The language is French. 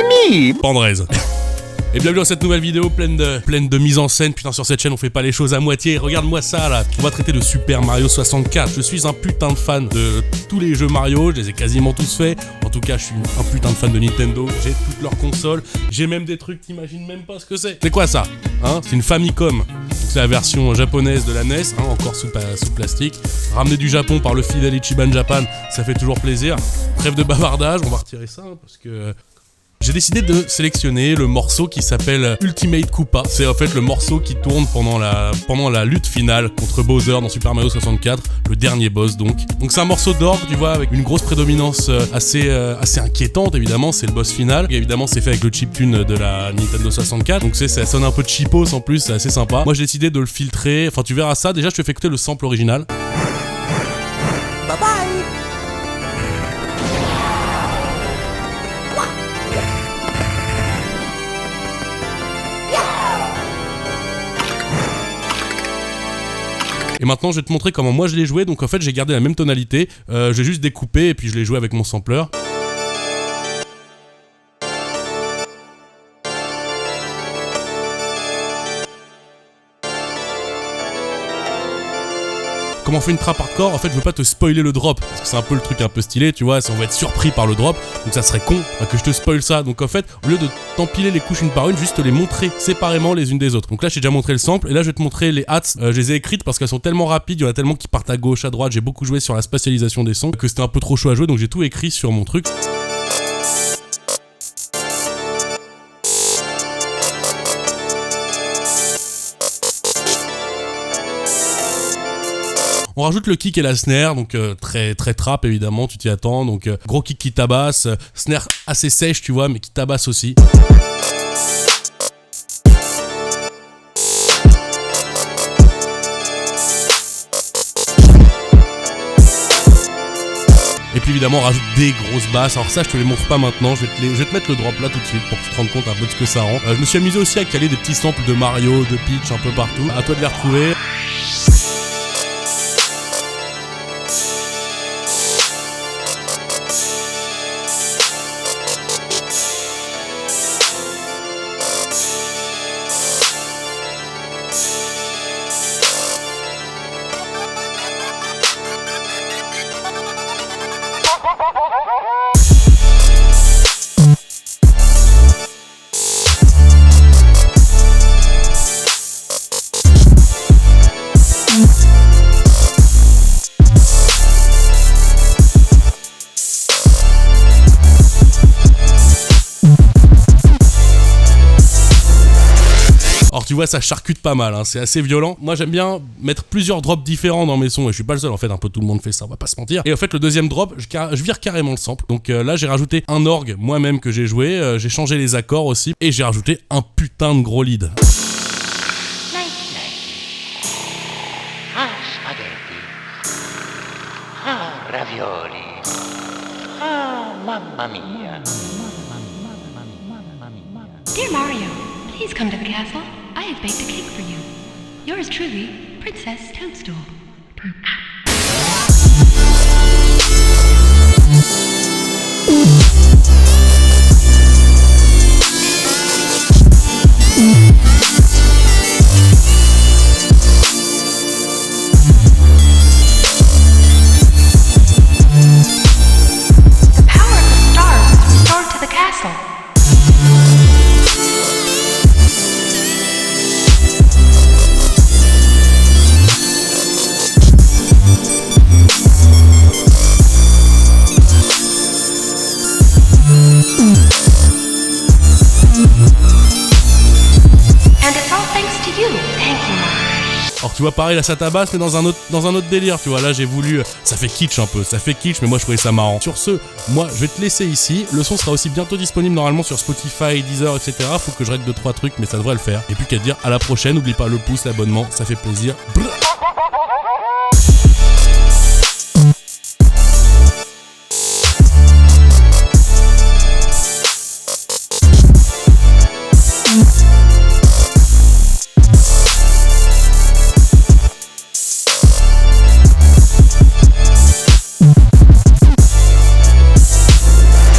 me! Pandrez. Et bienvenue dans cette nouvelle vidéo pleine de mise en scène. Putain, sur cette chaîne on fait pas les choses à moitié. Regarde-moi ça là. On va traiter de Super Mario 64. Je suis un putain de fan de tous les jeux Mario. Je les ai quasiment tous faits. En tout cas, je suis un putain de fan de Nintendo. J'ai toutes leurs consoles. J'ai même des trucs, t'imagines même pas ce que c'est. C'est quoi ça, hein? C'est une Famicom. Donc c'est la version japonaise de la NES, hein, encore sous plastique. Ramené du Japon par le fidèle Ichiban Japan, ça fait toujours plaisir. Trêve de bavardage, on va retirer ça hein, parce que... J'ai décidé de sélectionner le morceau qui s'appelle Ultimate Koopa. C'est en fait le morceau qui tourne pendant la lutte finale contre Bowser dans Super Mario 64, le dernier boss donc. Donc c'est un morceau d'orgue, tu vois, avec une grosse prédominance assez inquiétante évidemment, c'est le boss final. Et évidemment c'est fait avec le chiptune de la Nintendo 64, donc ça sonne un peu cheapos en plus, c'est assez sympa. Moi j'ai décidé de le filtrer, enfin tu verras ça, déjà je te fais écouter le sample original. Bye bye! Et maintenant je vais te montrer comment moi je l'ai joué, donc en fait j'ai gardé la même tonalité, j'ai juste découpé et puis je l'ai joué avec mon sampler. Comment on fait une trap hardcore? En fait je veux pas te spoiler le drop, parce que c'est un peu le truc un peu stylé, tu vois, si on va être surpris par le drop, donc ça serait con que je te spoil ça. Donc en fait, au lieu de t'empiler les couches une par une, juste te les montrer séparément les unes des autres. Donc là j'ai déjà montré le sample, et là je vais te montrer les hats, je les ai écrites parce qu'elles sont tellement rapides, il y en a tellement qui partent à gauche, à droite, j'ai beaucoup joué sur la spatialisation des sons, que c'était un peu trop chaud à jouer, donc j'ai tout écrit sur mon truc. On rajoute le kick et la snare, donc très trap évidemment, tu t'y attends, donc gros kick qui tabasse, snare assez sèche tu vois, mais qui tabasse aussi. Et puis évidemment on rajoute des grosses basses, alors ça je te les montre pas maintenant, je vais te mettre le drop là tout de suite pour que tu te rendes compte un peu de ce que ça rend. Je me suis amusé aussi à caler des petits samples de Mario, de Peach un peu partout, à toi de les retrouver. Alors tu vois ça charcute pas mal, hein, c'est assez violent. Moi j'aime bien mettre plusieurs drops différents dans mes sons et je suis pas le seul en fait, un peu tout le monde fait ça, on va pas se mentir. Et en fait le deuxième drop, je vire carrément le sample. Donc là j'ai rajouté un orgue moi-même que j'ai joué, j'ai changé les accords aussi et j'ai rajouté un putain de gros lead. Ravioli. Ah, mamma mia. Dear Mario, please come to the castle. I have baked a cake for you. Yours truly, Princess Toadstool. The power of the stars is restored to the castle. Alors tu vois pareil là ça tabasse mais dans un autre délire, tu vois, là j'ai voulu, ça fait kitsch un peu, ça fait kitsch mais moi je trouvais ça marrant. Sur ce, moi je vais te laisser ici, le son sera aussi bientôt disponible normalement sur Spotify, Deezer, etc. Faut que je règle 2-3 trucs mais ça devrait le faire. Et puis qu'à te dire à la prochaine, n'oublie pas le pouce, l'abonnement, ça fait plaisir. Brrr.